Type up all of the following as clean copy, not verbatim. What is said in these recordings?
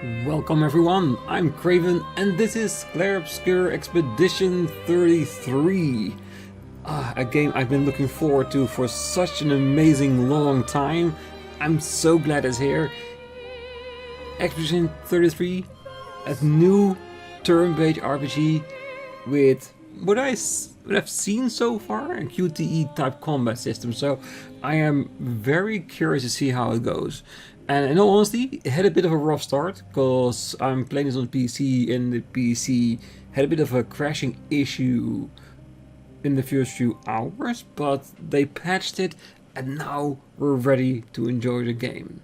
Welcome everyone, I'm Craven and this is Clair Obscur Expedition 33. A game I've been looking forward to for such an amazing long time. I'm so glad it's here. Expedition 33, a new turn-based RPG with what I've seen so far, a QTE type combat system. So I am very curious to see how it goes. And in all honesty, it had a bit of a rough start because I'm playing this on PC and the PC had a bit of a crashing issue in the first few hours, but they patched it and now we're ready to enjoy the game.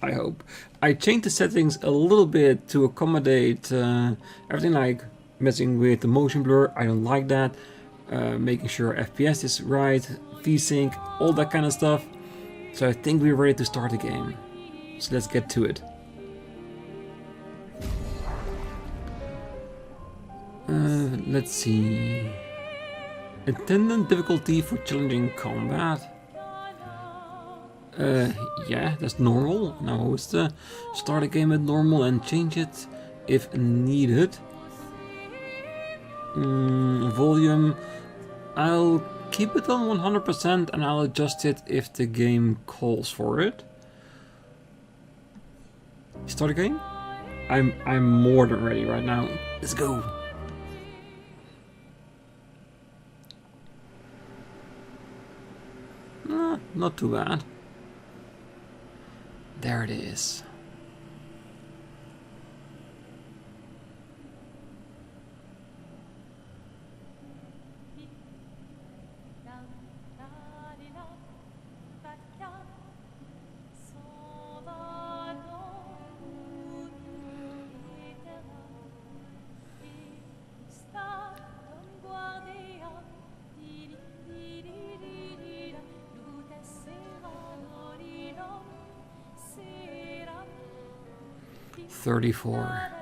I hope. I changed the settings a little bit to accommodate everything, like messing with the motion blur. I don't like that. Making sure FPS is right, VSync, all that kind of stuff. So I think we're ready to start the game. So let's get to it. Let's see. Attendant difficulty for challenging combat. Yeah, that's normal. Now always start a game at normal and change it if needed. Volume, I'll keep it on 100% and I'll adjust it if the game calls for it. Start a game? I'm more than ready right now. Let's go. Not too bad. There it is. $34.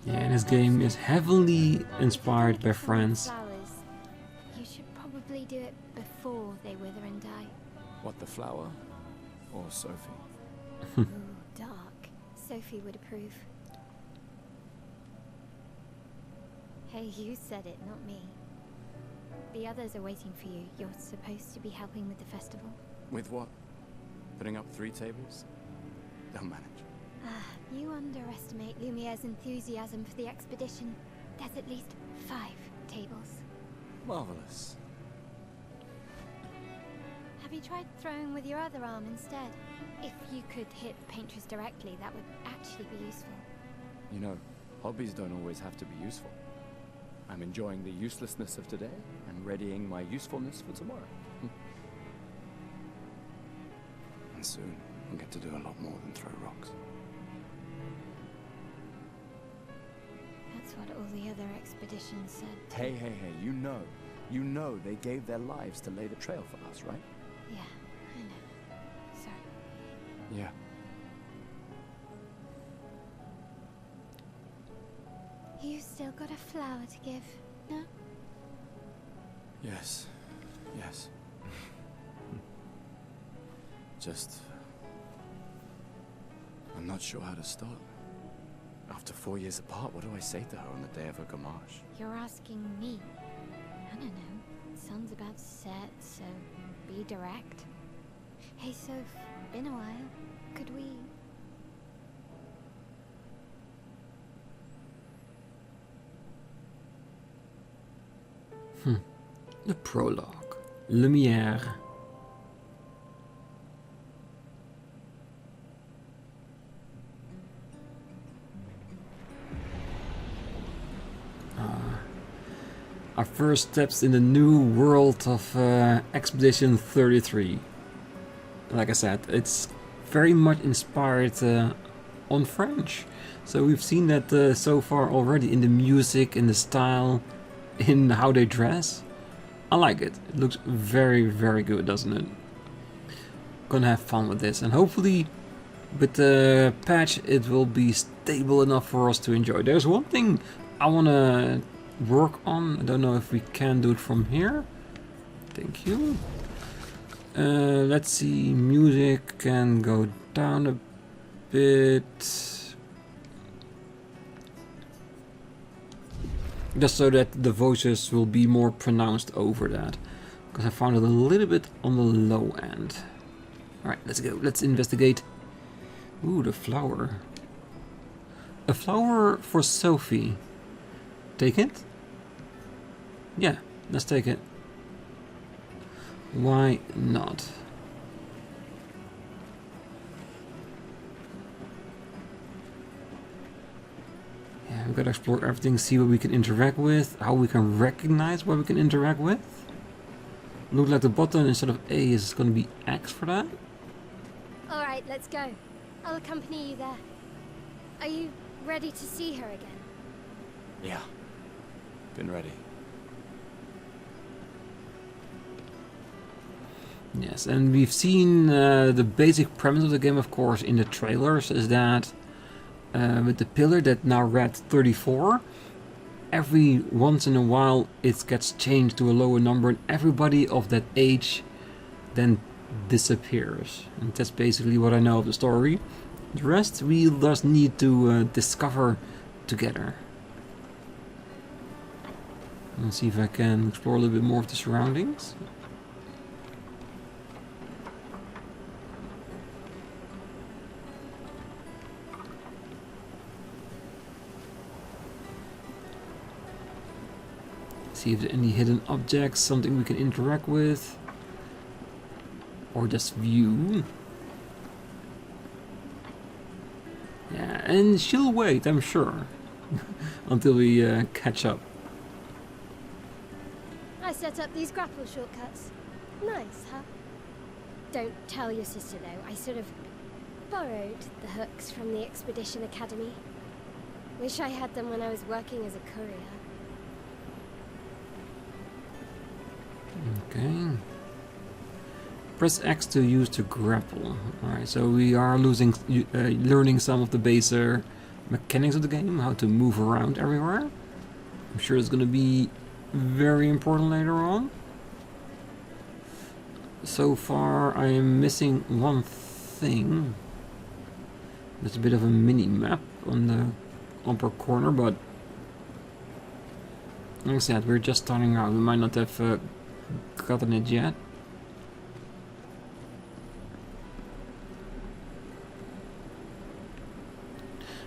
Yeah, this game is heavily inspired by France. You should probably do it before they wither and die. What, the flower? Or Sophie? Ooh, dark. Sophie would approve. Hey, you said it, not me. The others are waiting for you. You're supposed to be helping with the festival. With what? Putting up 3 tables? They'll manage. You underestimate Lumiere's enthusiasm for the expedition. There's at least 5 tables. Marvelous. Have you tried throwing with your other arm instead? If you could hit Paintress directly, that would actually be useful. You know, hobbies don't always have to be useful. I'm enjoying the uselessness of today and readying my usefulness for tomorrow. And soon, I'll get to do a lot more than throw rocks. That's what all the other expeditions said. Hey, you know they gave their lives to lay the trail for us, right? Yeah, I know. Sorry. Yeah. You still got a flower to give, no? Yes. Just... I'm not sure how to start. After 4 years apart, what do I say to her on the day of her gamache? You're asking me. I don't know. Sun's about to set, so be direct. Hey, Soph, been a while. Could we... The prologue. Lumière. Our first steps in the new world of Expedition 33. Like I said, it's very much inspired on French. So we've seen that so far already in the music, in the style, in how they dress. I like it. It looks very, very good, doesn't it? Gonna have fun with this, and hopefully with the patch it will be stable enough for us to enjoy. There's one thing I wanna work on. I don't know if we can do it from here. Thank you. Let's see, music can go down a bit. Just so that the voices will be more pronounced over that. Because I found it a little bit on the low end. Alright, let's go. Let's investigate. Ooh, the flower. A flower for Sophie. Take it? Yeah, let's take it. Why not? Yeah, we've got to explore everything, see what we can interact with, how we can recognize what we can interact with. Looks like the button instead of A is going to be X for that. Alright, let's go. I'll accompany you there. Are you ready to see her again? Yeah. Been ready. Yes, and we've seen the basic premise of the game, of course, in the trailers, is that with the pillar that now read 34, every once in a while it gets changed to a lower number and everybody of that age then disappears. And that's basically what I know of the story. The rest we just need to discover together. Let's see if I can explore a little bit more of the surroundings. See if there are any hidden objects, something we can interact with, or just view. Yeah, and she'll wait, I'm sure, until we catch up. I set up these grapple shortcuts. Nice, huh? Don't tell your sister though, I sort of borrowed the hooks from the Expedition Academy. Wish I had them when I was working as a courier. Okay. Press X to use to grapple. Alright, so we are learning some of the baser mechanics of the game, how to move around everywhere. I'm sure it's going to be very important later on. So far I am missing one thing. There's a bit of a mini map on the upper corner, but like I said, we're just starting out. We might not have gotten it yet.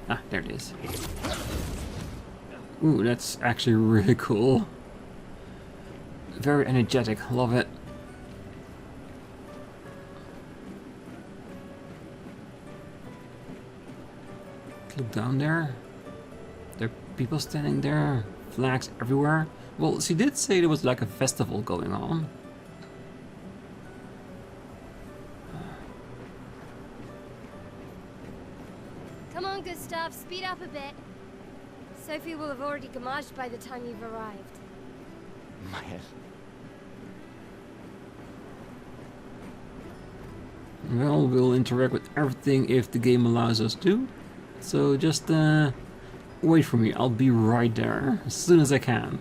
Ah, there it is. Ooh, that's actually really cool. Very energetic, love it. Look down there. There are people standing there, flags everywhere. Well, she did say there was like a festival going on. Come on, good stuff, speed up a bit. Sophie will have already gamaged by the time you've arrived. My head. Well, we'll interact with everything if the game allows us to. So just wait for me, I'll be right there as soon as I can.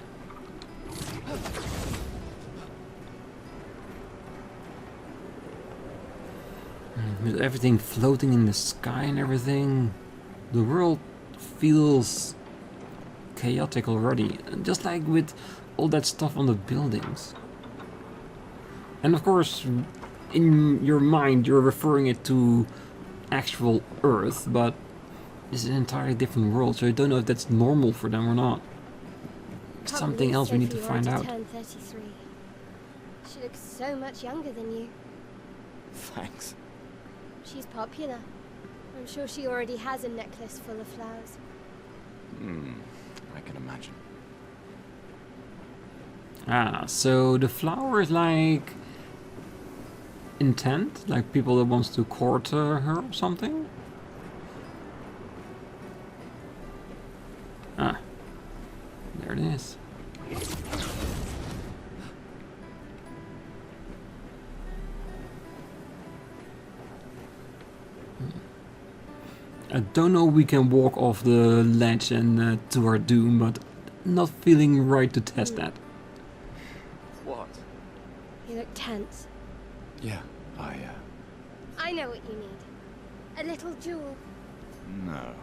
With everything floating in the sky and everything, the world feels chaotic already, just like with all that stuff on the buildings. And of course, in your mind you're referring it to actual Earth, but it's an entirely different world, so I don't know if that's normal for them or not. Something else we need to find out. Turned 33. She looks so much younger than you. Thanks. She's popular. I'm sure she already has a necklace full of flowers. I can imagine. Ah, so the flower is like intent, like people that wants to court her or something. Ah, there it is. I don't know if we can walk off the ledge and to our doom, but not feeling right to test that. What? You look tense. Yeah, I know what you need. A little jewel. No.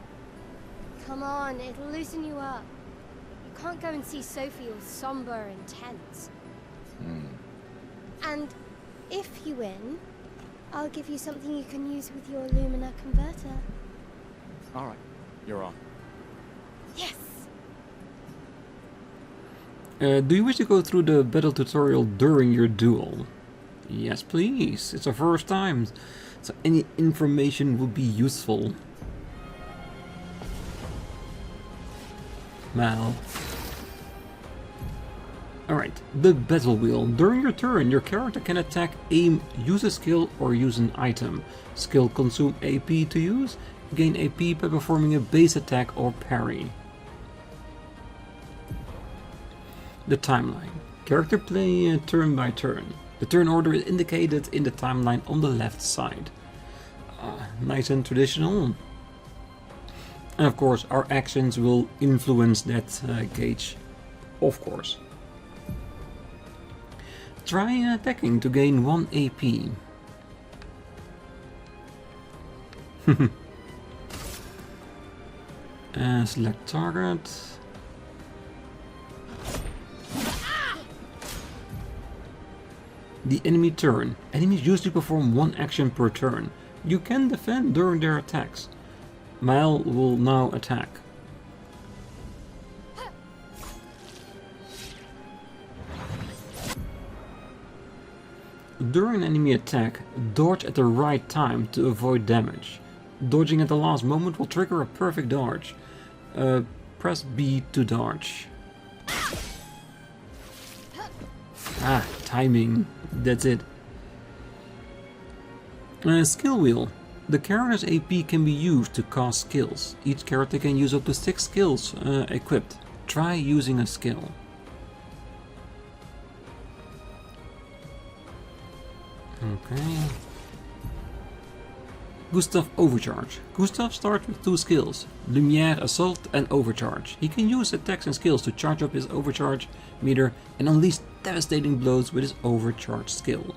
Come on, it'll loosen you up. You can't go and see Sophie all somber and tense. And if you win, I'll give you something you can use with your Lumina converter. Alright, you're on. Yes! Do you wish to go through the battle tutorial during your duel? Yes, please. It's our first time, so any information would be useful. Mal. Alright, the battle wheel. During your turn, your character can attack, aim, use a skill, or use an item. Skill consume AP to use. Gain AP by performing a base attack or parry. The timeline. Character play turn by turn. The turn order is indicated in the timeline on the left side. Nice and traditional. And of course, our actions will influence that gauge. Of course. Try attacking to gain 1 AP. Select target. The enemy turn. Enemies usually perform 1 action per turn. You can defend during their attacks. Mal will now attack. During an enemy attack, dodge at the right time to avoid damage. Dodging at the last moment will trigger a perfect dodge. Press B to dodge. Ah, timing. That's it. Skill wheel. The character's AP can be used to cast skills. Each character can use up to 6 skills equipped. Try using a skill. Okay. Gustav Overcharge. Gustav starts with 2 skills, Lumiere Assault and Overcharge. He can use attacks and skills to charge up his overcharge meter and unleash devastating blows with his overcharge skill.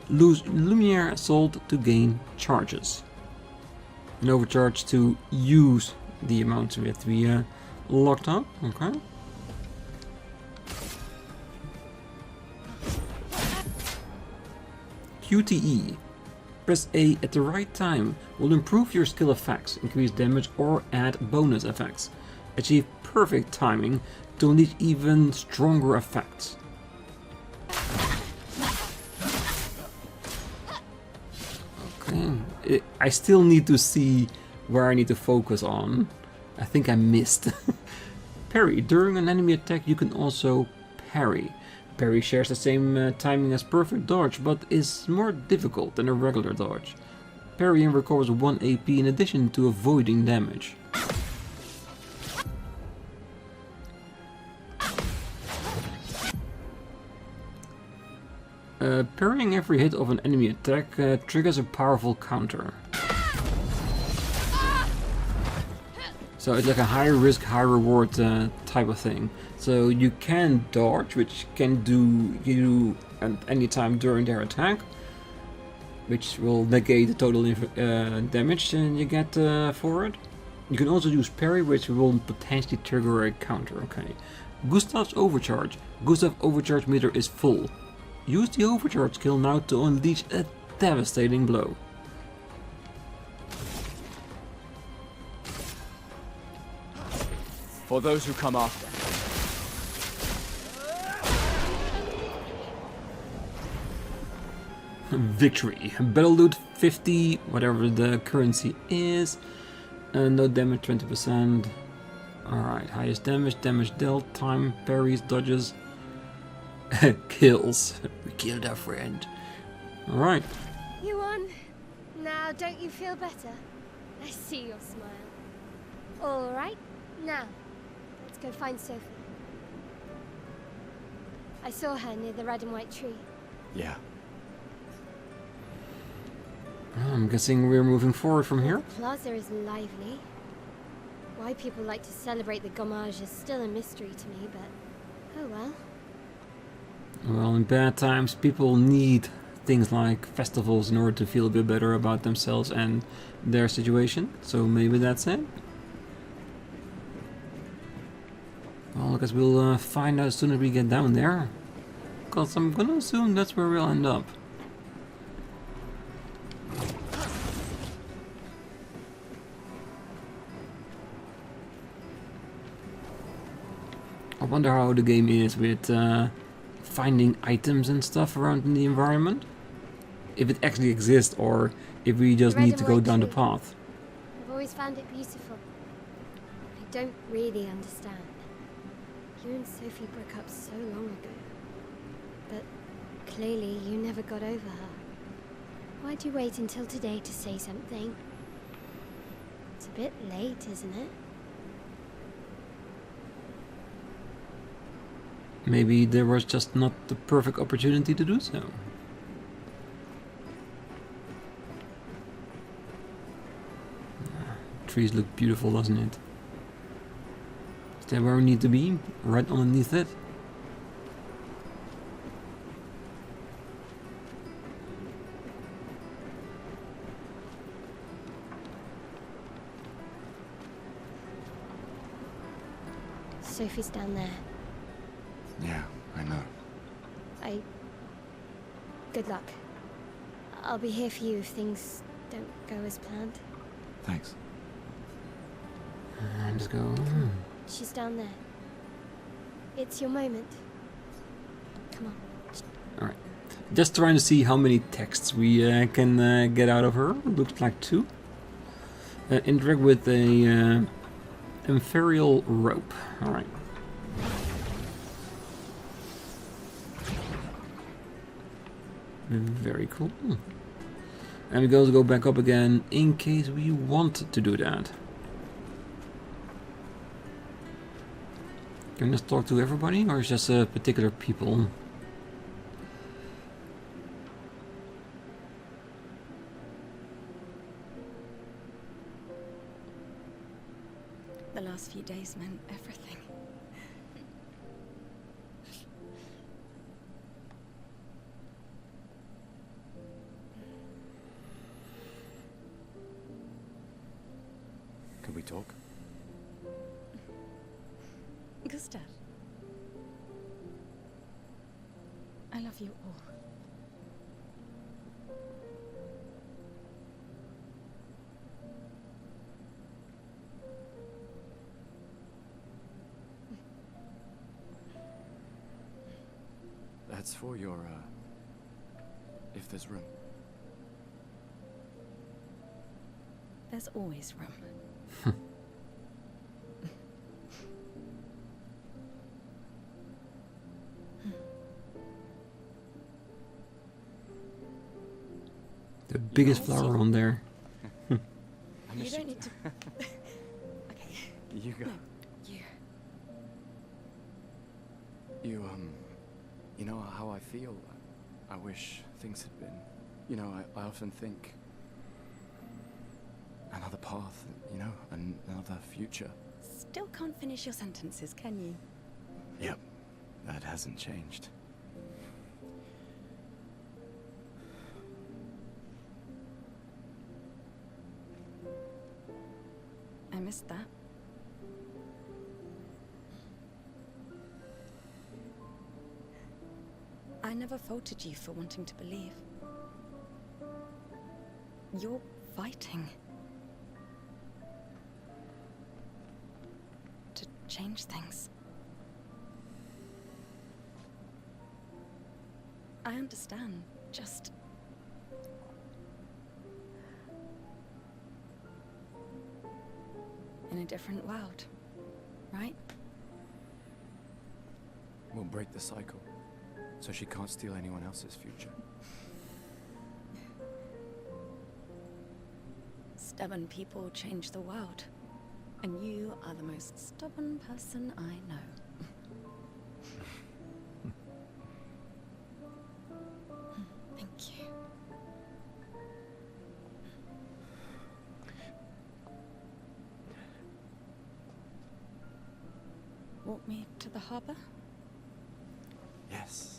Use Lumiere Assault to gain charges. And Overcharge to use the amount we have to be locked up. Okay. QTE. Press A at the right time will improve your skill effects, increase damage or add bonus effects. Achieve perfect timing to unleash even stronger effects. Okay, I still need to see where I need to focus on. I think I missed. Parry. During an enemy attack you can also parry. Parry shares the same timing as perfect dodge, but is more difficult than a regular dodge. Parrying recovers 1 AP in addition to avoiding damage. Parrying every hit of an enemy attack triggers a powerful counter. So it's like a high risk, high reward type of thing. So you can dodge, which can do you at any time during their attack, which will negate the total damage you get for it. You can also use parry, which will potentially trigger a counter. Okay. Gustav's Overcharge. Gustav's Overcharge meter is full. Use the Overcharge skill now to unleash a devastating blow. For those who come after. Victory. Battle loot 50, whatever the currency is. No damage, 20%. Alright, highest damage, damage dealt, time, parries, dodges, kills. We killed our friend. Alright. Now, don't you feel better? I see your smile. All right, now, let's go find Sophie. I saw her near the red and white tree. Yeah. I'm guessing we're moving forward from here. The plaza is lively. Why people like to celebrate the gommage is still a mystery to me, but oh well. Well, in bad times, people need things like festivals in order to feel a bit better about themselves and their situation. So maybe that's it. Well, I guess we'll find out as soon as we get down there. Because I'm gonna assume that's where we'll end up. I wonder how the game is with finding items and stuff around in the environment. If it actually exists or if we just Red need and to go white down the tree. path. I've always found it beautiful. I don't really understand. You and Sophie broke up so long ago. But clearly you never got over her. Why'd you wait until today to say something? It's a bit late, isn't it? Maybe there was just not the perfect opportunity to do so. Trees look beautiful, doesn't it? Is that where we need to be? Right underneath it? Sophie's down there. Yeah, I know. Good luck. I'll be here for you if things don't go as planned. Thanks. And just go. She's down there. It's your moment. Come on. Alright. Just trying to see how many texts we can get out of her. Looks like 2. Interact with a ethereal rope. Alright. Very cool. And we go back up again in case we want to do that. Can we just talk to everybody or is just particular people? The last few days meant everything. Could we talk? Gustav, I love you all. That's for your, if there's room. There's always room. The biggest flower on there. I You miss don't need to. Okay, You go. no, you. You know how I feel? I wish things had been. You know, I often think another path, you know, another future. Still can't finish your sentences, can you? Yep, that hasn't changed. I missed that. I never faulted you for wanting to believe. You're fighting to change things. I understand, just in a different world, right? We'll break the cycle, so she can't steal anyone else's future. stubborn people change the world. And you are the most stubborn person I know. Thank you. Walk me to the harbor? Yes.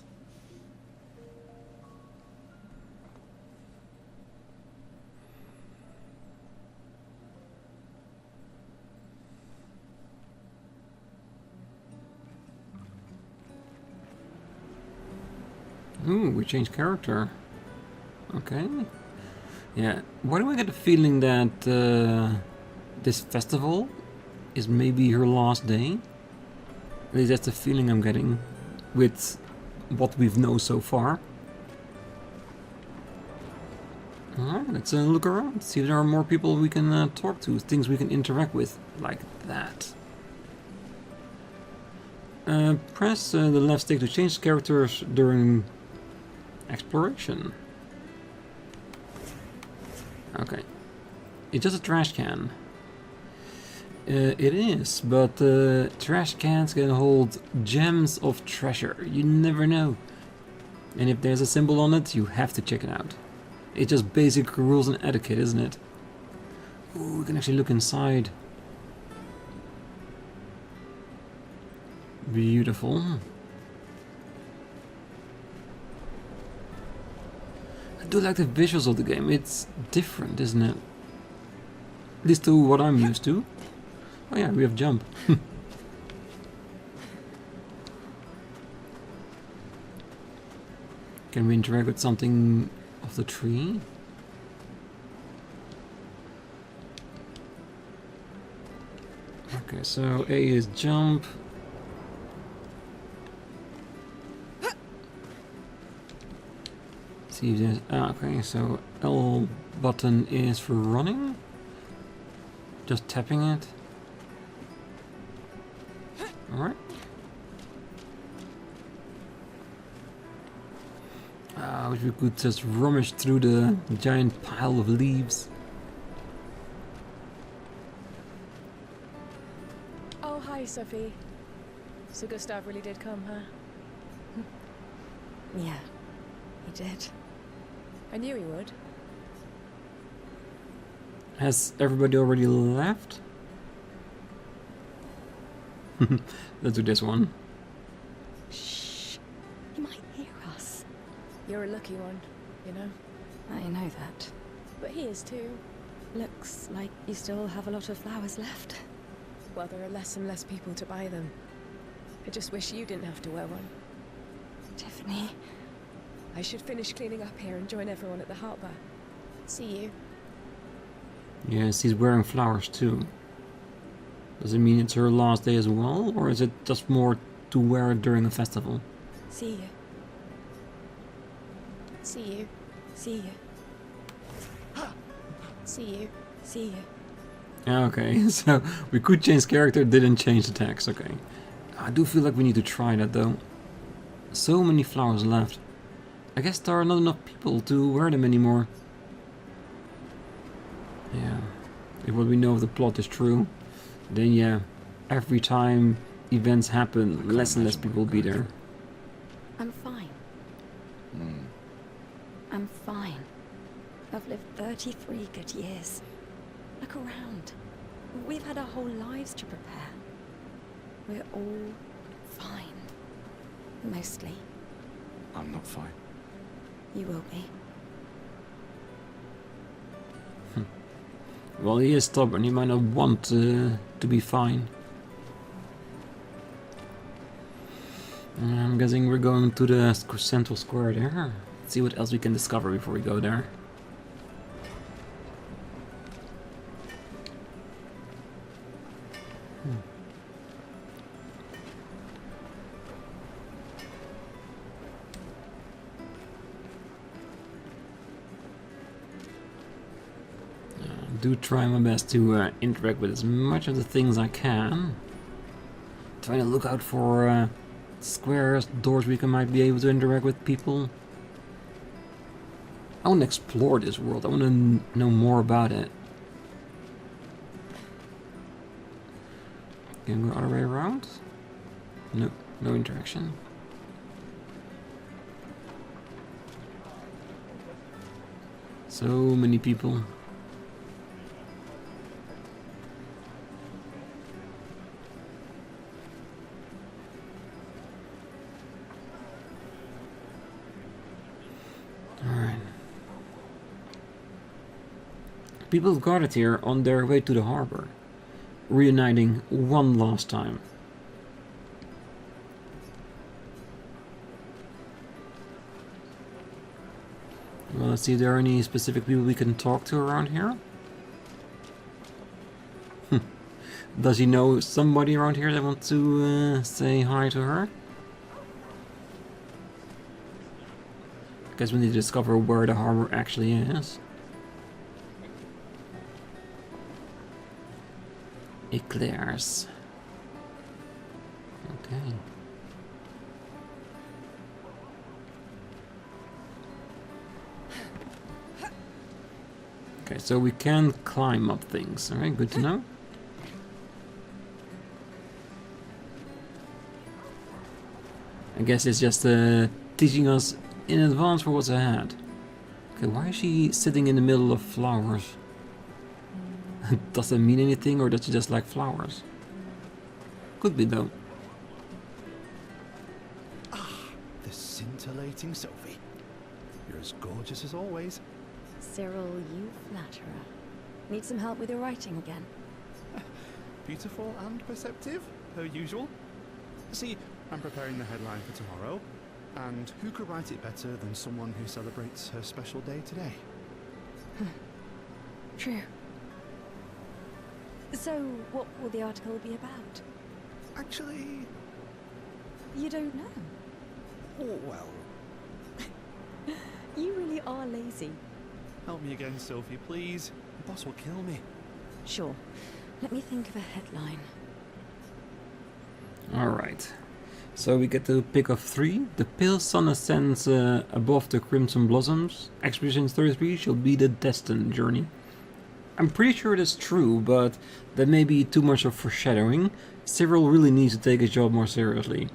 Ooh, we changed character. Okay. Yeah. Why do I get the feeling that this festival is maybe her last day? At least that's the feeling I'm getting with what we've known so far. Alright, let's look around, see if there are more people we can talk to, things we can interact with, like that. Press the left stick to change characters during exploration. Okay. It's just a trash can. It is, but trash cans can hold gems of treasure. You never know. And if there's a symbol on it, you have to check it out. It's just basic rules and etiquette, isn't it? Ooh, we can actually look inside. Beautiful. I do like the visuals of the game. It's different, isn't it? At least to what I'm used to. Oh yeah, we have jump. Can we interact with something of the tree? Okay, so A is jump. See if there's... okay, so L button is for running. Just tapping it. Alright. I wish we could just rummage through the giant pile of leaves. Oh, hi, Sophie. So Gustav really did come, huh? Yeah, he did. I knew he would. Has everybody already left? Let's do this one. Shh. He might hear us. You're a lucky one, you know? I know that. But he is too. Looks like you still have a lot of flowers left. Well, there are less and less people to buy them. I just wish you didn't have to wear one. Tiffany. I should finish cleaning up here and join everyone at the harbour. See you. Yes, he's wearing flowers too. Does it mean it's her last day as well, or is it just more to wear during a festival? See you. See you. See you. See you. See you. Okay, so we could change character, didn't change the text, okay. I do feel like we need to try that though. So many flowers left. I guess there are not enough people to wear them anymore. Yeah, if what we know of the plot is true, then yeah, every time events happen, less and less people will be there. I'm fine. I'm fine. I've lived 33 good years. Look around. We've had our whole lives to prepare. We're all fine. Mostly. I'm not fine. You will be. Well, he is stubborn, he might not want to be fine. I'm guessing we're going to the central square there. Let's see what else we can discover before we go there. Do try my best to interact with as much of the things I can. Trying to look out for squares, doors we might be able to interact with people. I want to explore this world. I want to know more about it. can go other way around. No, no interaction. So many people. Alright. People have gathered here on their way to the harbor, reuniting one last time. Well, let's see if there are any specific people we can talk to around here. Does he know somebody around here that wants to say hi to her? Guess we need to discover where the harbor actually is. Eclairs. Okay. Okay, so we can climb up things. Alright, good to know. I guess it's just teaching us in advance for what's ahead. Okay, why is she sitting in the middle of flowers? Does that mean anything, or does she just like flowers? Could be though. Ah, the scintillating Sophie. You're as gorgeous as always. Cyril, you flatterer. Need some help with your writing again? Beautiful and perceptive, per usual. See, I'm preparing the headline for tomorrow, and who could write it better than someone who celebrates her special day today? True. So, what will the article be about? Actually, You don't know. oh well. You really are lazy. Help me again, Sophie, please. The boss will kill me. Sure. Let me think of a headline. Alright. So we get to pick of 3. The pale sun ascends above the crimson blossoms. Expedition 33 shall be the destined journey. I'm pretty sure that's true, but that may be too much of foreshadowing. Cyril really needs to take his job more seriously.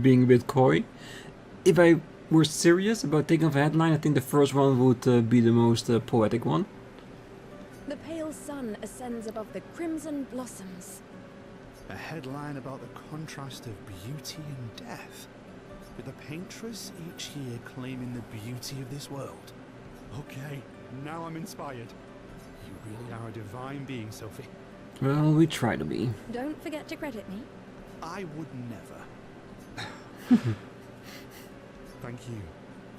Being a bit coy. If I were serious about taking off a headline, I think the first one would be the most poetic one. The pale sun ascends above the crimson blossoms. A headline about the contrast of beauty and death, with the Paintress each year claiming the beauty of this world. Okay, now I'm inspired. You really are a divine being, Sophie. Well, we try to be. Don't forget to credit me. I would never. Thank you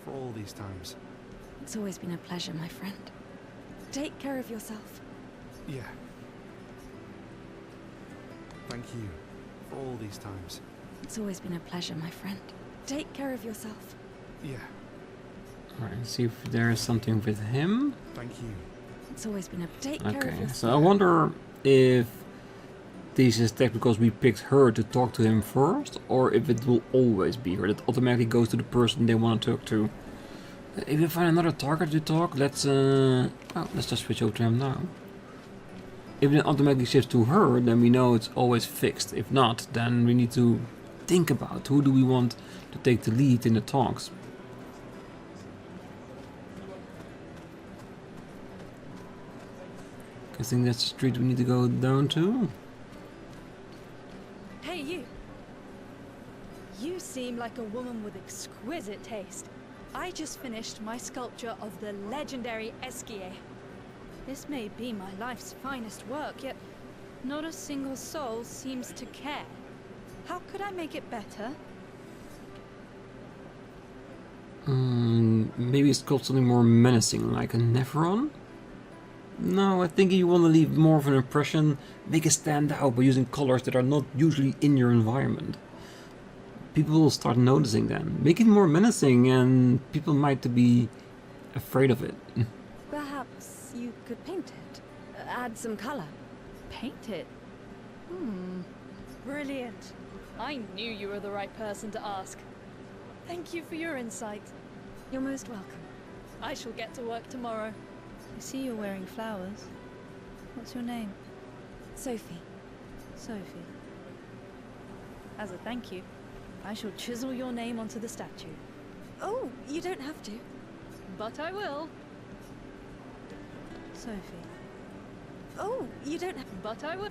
for all these times. It's always been a pleasure, my friend. Take care of yourself. Yeah. Thank you for all these times. It's always been a pleasure, my friend. Take care of yourself. Yeah. Alright, see if there is something with him. Thank you. It's always been a take care of Okay, yourself. so I wonder if this is tech because we picked her to talk to him first, or if it will always be her that automatically goes to the person they want to talk to. If we find another target to talk, let's just switch over to him now. If it automatically shifts to her, then we know it's always fixed. If not, then we need to think about who do we want to take the lead in the talks. I think that's the street we need to go down to. Hey, you! You seem like a woman with exquisite taste. I just finished my sculpture of the legendary Esquier. This may be my life's finest work, yet not a single soul seems to care. How could I make it better? Maybe it's called something more menacing, like a Neveron? No, I think you want to leave more of an impression, make it stand out by using colors that are not usually in your environment. People will start noticing then. Make it more menacing and people might be afraid of it. Perhaps you could paint it. Add some color. Paint it? Brilliant. I knew you were the right person to ask. Thank you for your insight. You're most welcome. I shall get to work tomorrow. I see you're wearing flowers. What's your name? Sophie. Sophie. As a thank you, I shall chisel your name onto the statue. Oh, you don't have to. But I will. Sophie. Oh, you don't have. But I will.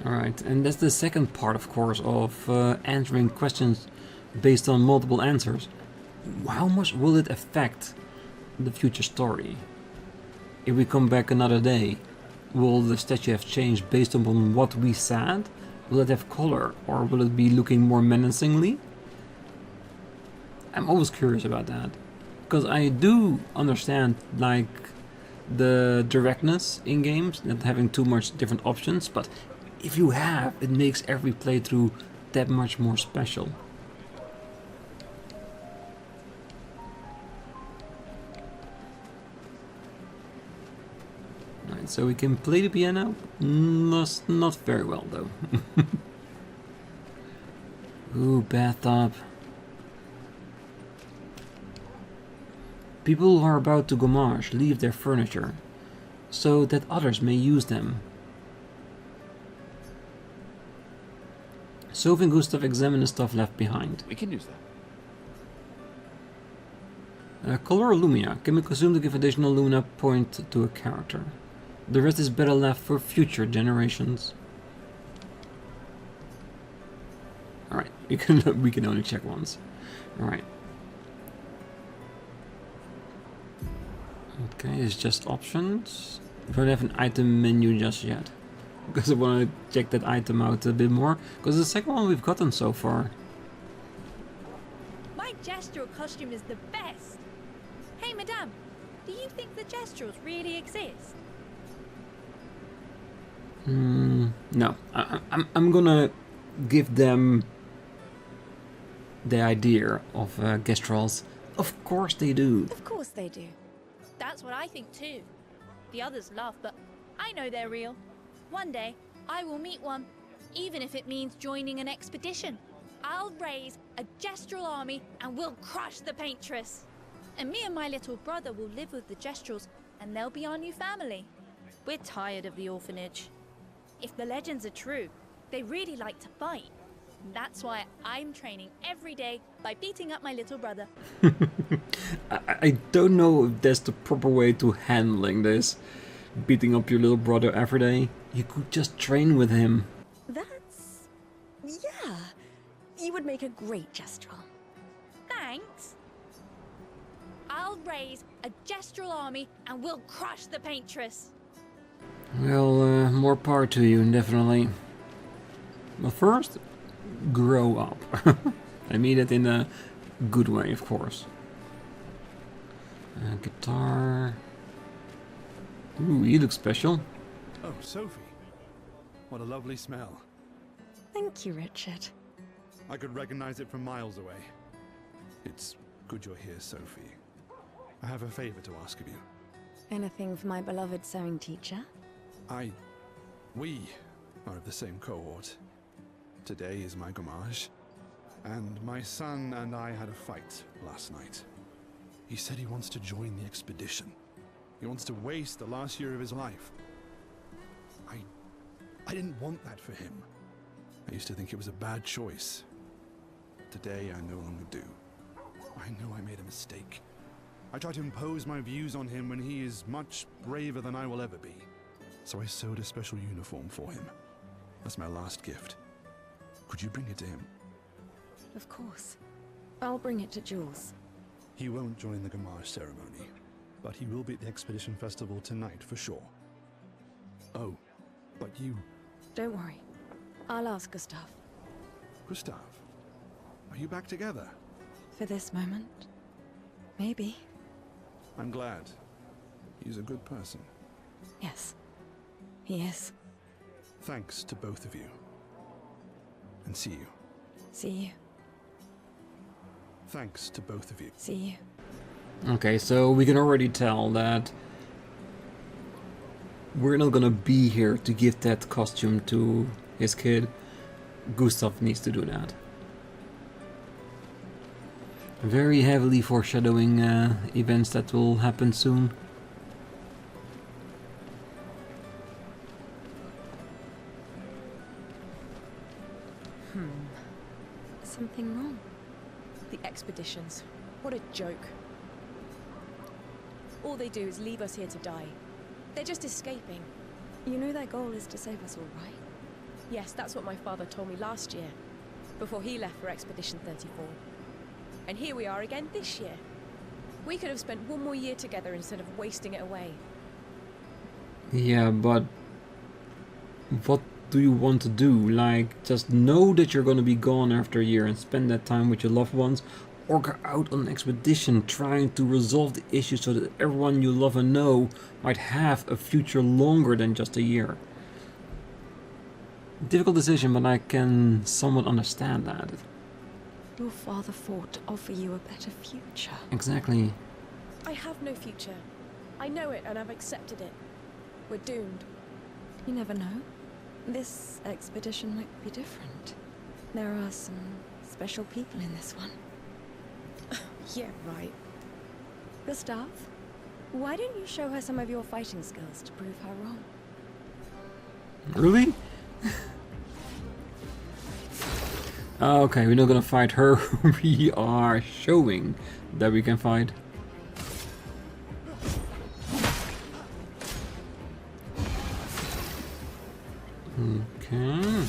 Alright, and that's the second part, of course, of answering questions based on multiple answers. How much will it affect the future story? If we come back another day, will the statue have changed based on what we said? Will it have color, or will it be looking more menacingly? I'm always curious about that, because I do understand, like, the directness in games, not having too much different options, but if you have, it makes every playthrough that much more special. Alright, so we can play the piano? Not very well though. Ooh, bathtub. People who are about to gommage leave their furniture, so that others may use them. Sophie and Gustav examine the stuff left behind. We can use that. Color or Lumia can be consumed to give additional Lumina point to a character. The rest is better left for future generations. Alright, we can only check once. Alright. Okay, it's just options. We don't have an item menu just yet, because I want to check that item out a bit more, because the second one we've gotten so far. My gestural costume is the best. Hey, madame, do you think the gestuals really exist? No, I'm gonna give them the idea of gestrals. Of course they do. Of course they do. That's what I think too. The others laugh, but I know they're real. One day, I will meet one, even if it means joining an expedition. I'll raise a gestural army and we'll crush the Paintress. And me and my little brother will live with the gestrals, and they'll be our new family. We're tired of the orphanage. If the legends are true, they really like to fight. That's why I'm training every day by beating up my little brother. I don't know if that's the proper way to handling this. Beating up your little brother every day. You could just train with him. That's... yeah. You would make a great gestural. Thanks. I'll raise a gestural army and we'll crush the Paintress. Well, more power to you, definitely. But first, grow up. I mean it in a good way, of course. Guitar. Ooh, he looks special. Oh, Sophie. What a lovely smell. Thank you, Richard. I could recognize it from miles away. It's good you're here, Sophie. I have a favor to ask of you. Anything for my beloved sewing teacher? We are of the same cohort. Today is my gommage, and my son and I had a fight last night. He said he wants to join the expedition. He wants to waste the last year of his life. I didn't want that for him. I used to think it was a bad choice. Today I no longer do. I know I made a mistake. I tried to impose my views on him when he is much braver than I will ever be. So I sewed a special uniform for him. That's my last gift. Could you bring it to him? Of course. I'll bring it to Jules. He won't join the gommage ceremony, but he will be at the expedition festival tonight for sure. Oh, but you... Don't worry. I'll ask Gustav. Gustav, are you back together? For this moment. Maybe. I'm glad. He's a good person. Yes. He is. Thanks to both of you. And see you. See you. Thanks to both of you. See you. Okay, so we can already tell that we're not gonna be here to give that costume to his kid. Gustav needs to do that. Very heavily foreshadowing events that will happen soon. Something wrong? The expeditions. What a joke. All they do is leave us here to die. They're just escaping. You know their goal is to save us all, right? Yes, that's what my father told me last year, before he left for Expedition 34. And here we are again this year. We could have spent one more year together instead of wasting it away. Yeah, but what do you want to do? Like, just know that you're going to be gone after a year and spend that time with your loved ones, or go out on an expedition trying to resolve the issue so that everyone you love and know might have a future longer than just a year. Difficult decision, but I can somewhat understand that. Your father fought to offer you a better future. Exactly. I have no future. I know it and I've accepted it. We're doomed. You never know. This expedition might be different. There are some special people in this one. Yeah, right. Gustav, why don't you show her some of your fighting skills to prove her wrong? Really? Okay, we're not gonna fight her. We are showing that we can fight. Okay.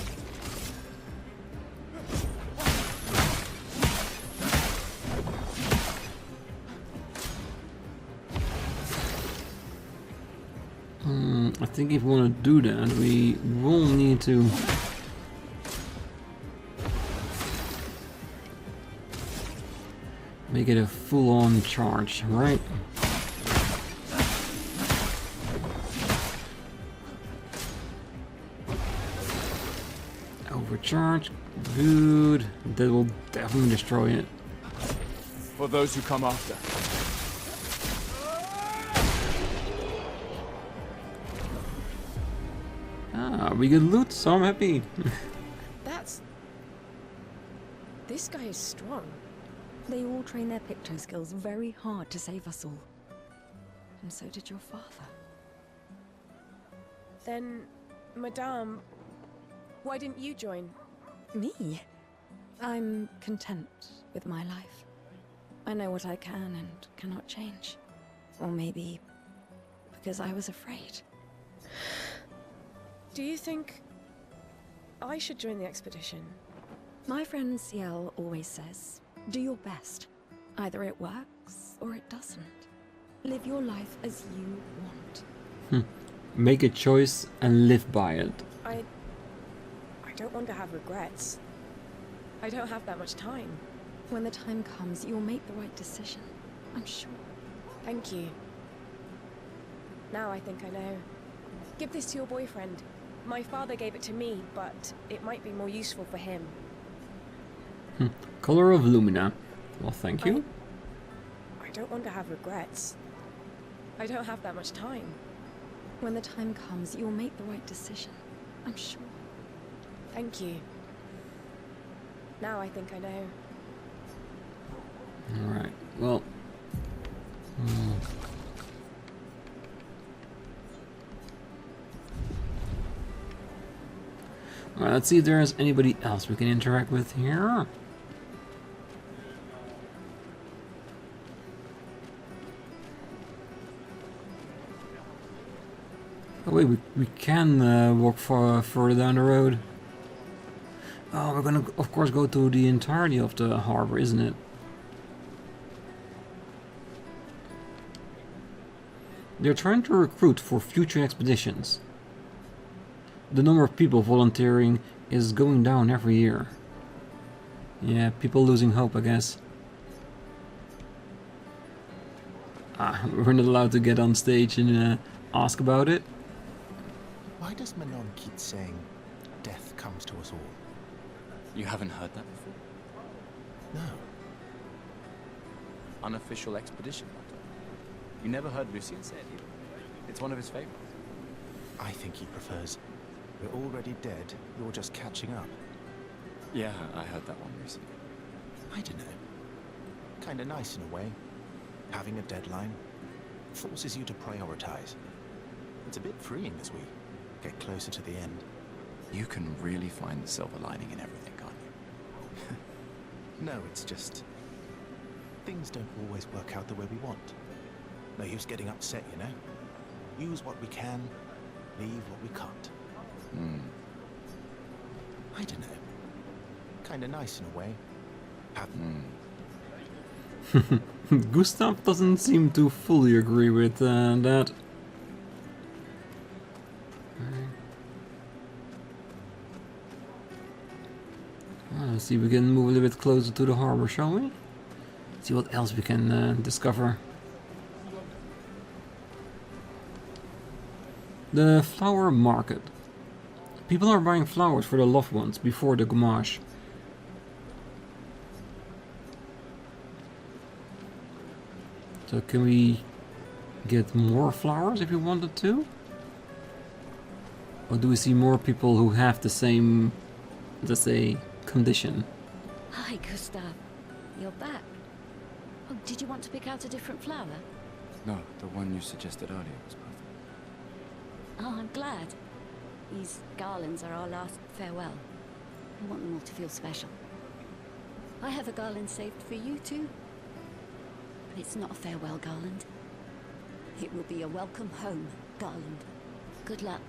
I think if we want to do that, we will need to make it a full-on charge, right? Overcharge, good. That will definitely destroy it. For those who come after. Ah, we get loot, so I'm happy. That's... This guy is strong. They all train their picto skills very hard to save us all. And so did your father. Then, Madame, why didn't you join? Me? I'm content with my life. I know what I can and cannot change. Or maybe because I was afraid. Do you think I should join the expedition? My friend Ciel always says, do your best. Either it works or it doesn't. Live your life as you want. Make a choice and live by it. I don't want to have regrets. I don't have that much time. When the time comes, you'll make the right decision. I'm sure. Thank you. Now I think I know. Give this to your boyfriend. My father gave it to me, but it might be more useful for him. Color of Lumina. Well, thank you. I don't want to have regrets. I don't have that much time. When the time comes, you'll make the right decision. I'm sure. Thank you. Now I think I know. Alright, well. Alright, let's see if there's anybody else we can interact with here. Oh wait, we can walk further down the road. Oh, we're gonna of course go to the entirety of the harbor, isn't it? They're trying to recruit for future expeditions. The number of people volunteering is going down every year. Yeah, people losing hope, I guess. We're not allowed to get on stage and ask about it. Why does Manon keep saying death comes to us all? You haven't heard that before? No. Unofficial expedition motto. You never heard Lucien say it either. It's one of his favorites. I think he prefers, we're already dead, you're just catching up. Yeah, I heard that one recently. I don't know. Kinda nice in a way. Having a deadline forces you to prioritize. It's a bit freeing as we get closer to the end. You can really find the silver lining in everything, can't you? No, it's just... things don't always work out the way we want. No use getting upset, you know? Use what we can, leave what we can't. I don't know. Kinda nice in a way. Gustav doesn't seem to fully agree with that. Let's see if we can move a little bit closer to the harbor, shall we? See what else we can discover. The flower market. People are buying flowers for their loved ones before the gommage. So can we get more flowers if we wanted to? Or do we see more people who have the same, let's say, condition? Hi, Gustav. You're back. Oh, did you want to pick out a different flower? No, the one you suggested earlier was perfect. Oh, I'm glad. These garlands are our last farewell. I want them all to feel special. I have a garland saved for you too. But it's not a farewell garland. It will be a welcome home garland. Good luck,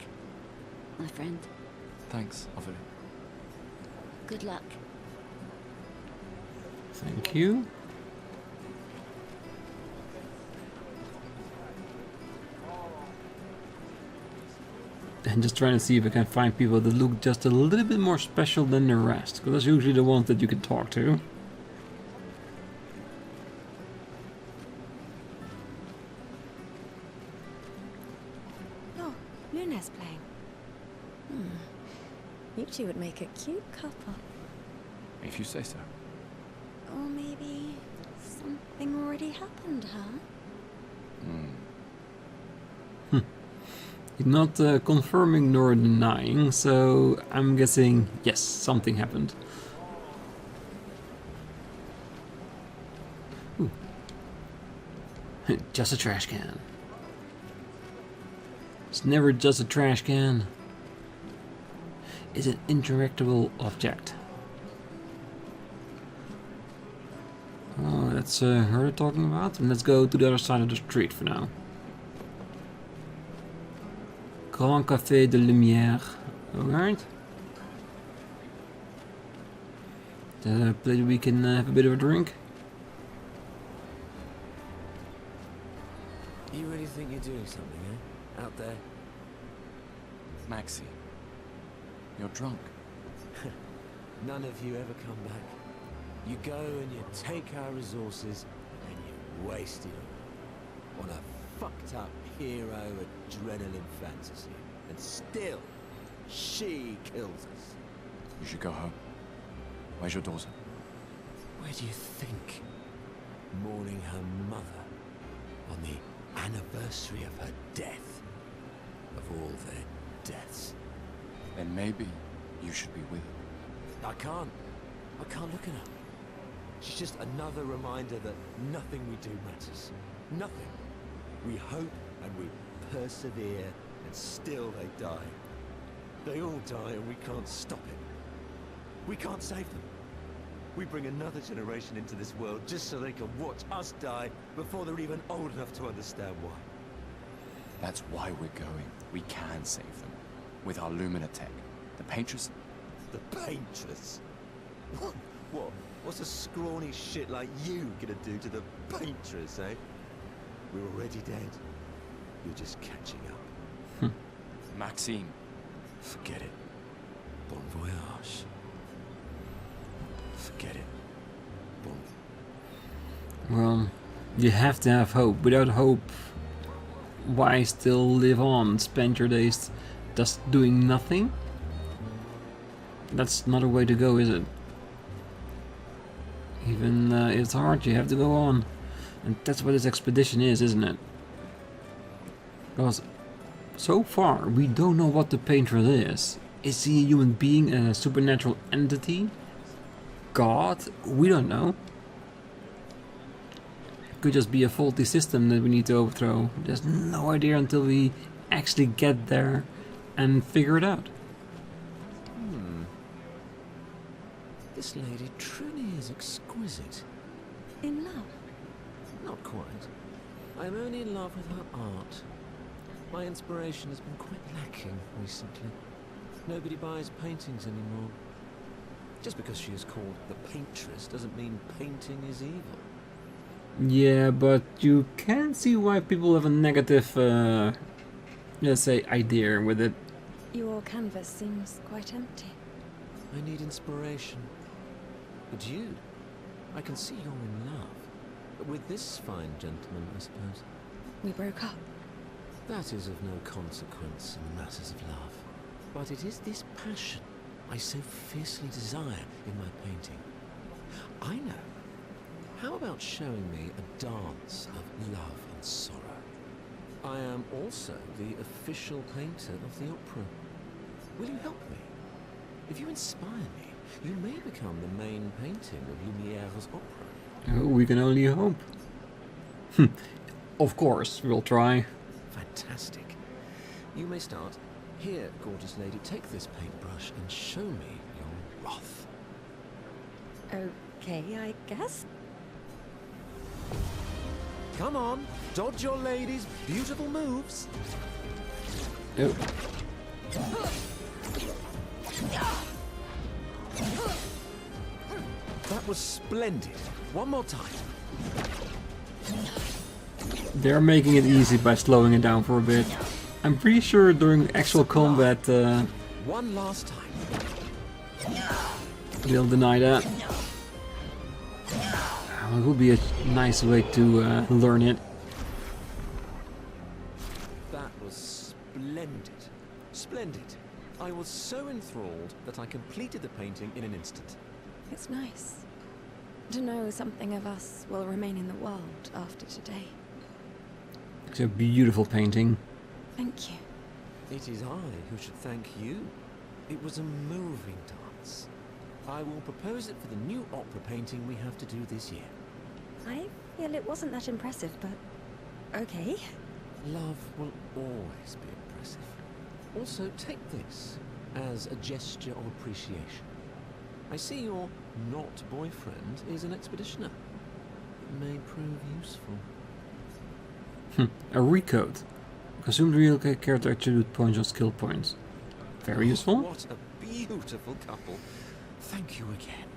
my friend. Thanks, Ovelyn. Good luck. Thank you. And just trying to see if I can find people that look just a little bit more special than the rest, because that's usually the ones that you can talk to. Oh, Luna's playing. You two would make a cute couple. If you say so. Or maybe something already happened, huh? He's not confirming nor denying, so I'm guessing yes, something happened. Ooh. Just a trash can. It's never just a trash can. It's an interactable object. Oh, that's her talking about. And let's go to the other side of the street for now. Grand Café de Lumière. Alright. The place we can have a bit of a drink. You really think you're doing something, eh? Out there? Maxie, you're drunk. None of you ever come back. You go and you take our resources and you waste it all on a fucked up hero adrenaline fantasy. And still, she kills us. You should go home. Where's your daughter? Where do you think? Mourning her mother on the anniversary of her death. Of all their deaths. Then maybe you should be with her. I can't look at her. She's just another reminder that nothing we do matters. Nothing. We hope and we persevere, and still they die. They all die and we can't stop it. We can't save them. We bring another generation into this world just so they can watch us die before they're even old enough to understand why. That's why we're going. We can save them. With our Lumina tech. The Paintress. The Paintress? What? What's a scrawny shit like you gonna do to the Paintress, eh? We're already dead. You're just catching up. Maxime. Forget it. Bon voyage. Forget it. Bon. Well, you have to have hope. Without hope, why still live on? Spend your days just doing nothing? That's not a way to go, is it? Even it's hard, you have to go on. And that's what this expedition is, isn't it? Because so far, we don't know what the Paintress is. Is he a human being, a supernatural entity? God? We don't know. It could just be a faulty system that we need to overthrow. There's no idea until we actually get there and figure it out. This lady truly is exquisite. In love? Not quite. I'm only in love with her art. My inspiration has been quite lacking recently. Nobody buys paintings anymore. Just because she is called the Paintress doesn't mean painting is evil. Yeah, but you can see why people have a negative, let's say, idea with it. Your canvas seems quite empty. I need inspiration. But you, I can see you're in love. With this fine gentleman, I suppose. We broke up. That is of no consequence in matters of love. But it is this passion I so fiercely desire in my painting. I know. How about showing me a dance of love and sorrow? I am also the official painter of the opera. Will you help me? If you inspire me, you may become the main painting of Lumiere's opera. Oh, we can only hope. Of course, we'll try. Fantastic. You may start. Here, gorgeous lady, take this paintbrush and show me your wrath. Okay, I guess. Come on, dodge your lady's beautiful moves. Oh. That was splendid. One more time. They're making it easy by slowing it down for a bit. I'm pretty sure during actual combat, one last time. they'll deny that. It would be a nice way to learn it. That was splendid. Splendid. I was so enthralled that I completed the painting in an instant. It's nice to know something of us will remain in the world after today. It's a beautiful painting. Thank you. It is I who should thank you. It was a moving dance. I will propose it for the new opera painting we have to do this year. I feel it wasn't that impressive, but okay. Love will always be impressive. Also, take this as a gesture of appreciation. I see your not boyfriend is an expeditioner. It may prove useful. A recode. Consume the real character attribute points on skill points. Very useful. What a beautiful couple. Thank you again.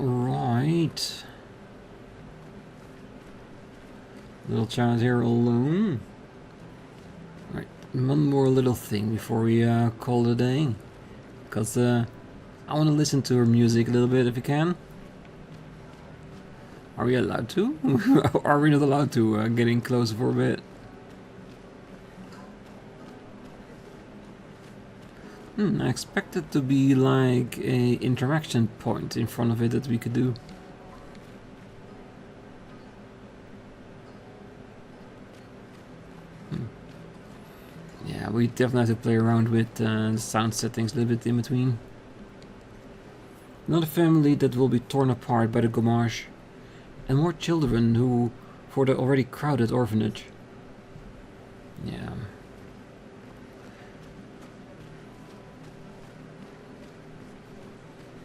Alright. Little child here alone. Right, one more little thing before we call it a day. Because I want to listen to her music a little bit if you can. Are we allowed to? Are we not allowed to? Getting closer for a bit. I expect it to be like a interaction point in front of it that we could do. Yeah, we definitely have to play around with the sound settings a little bit in between. Another family that will be torn apart by the Gomage. And more children who for the already crowded orphanage. Yeah.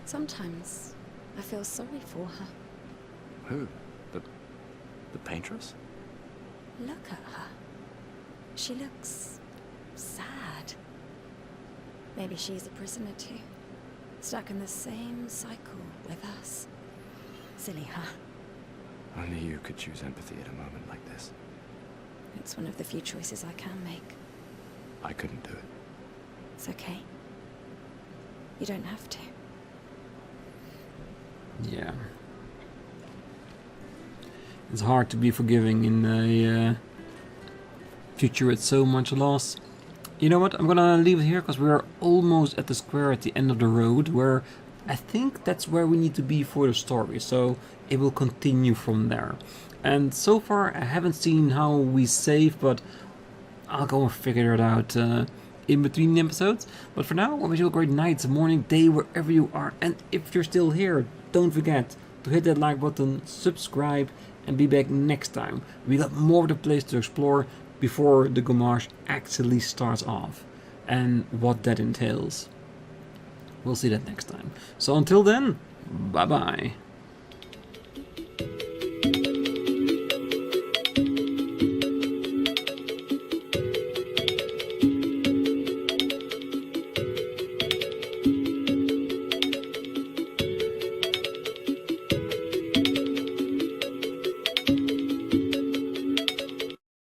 Sometimes I feel sorry for her. Who? The Paintress? Look at her. She looks sad. Maybe she's a prisoner too, stuck in the same cycle with us. Silly her. Only you could choose empathy at a moment like this. It's one of the few choices I can make. I couldn't do it. It's okay. You don't have to. Yeah. It's hard to be forgiving in a future with so much loss. You know what? I'm gonna leave it here because we're almost at the square at the end of the road where I think that's where we need to be for the story. So it will continue from there. And so far I haven't seen how we save, but I'll go and figure it out in between the episodes. But for now, I wish you a great night, morning, day, wherever you are. And if you're still here, don't forget to hit that like button, subscribe, and be back next time. We got more of the place to explore before the Gomage actually starts off, and what that entails. We'll see that next time. So until then, bye bye.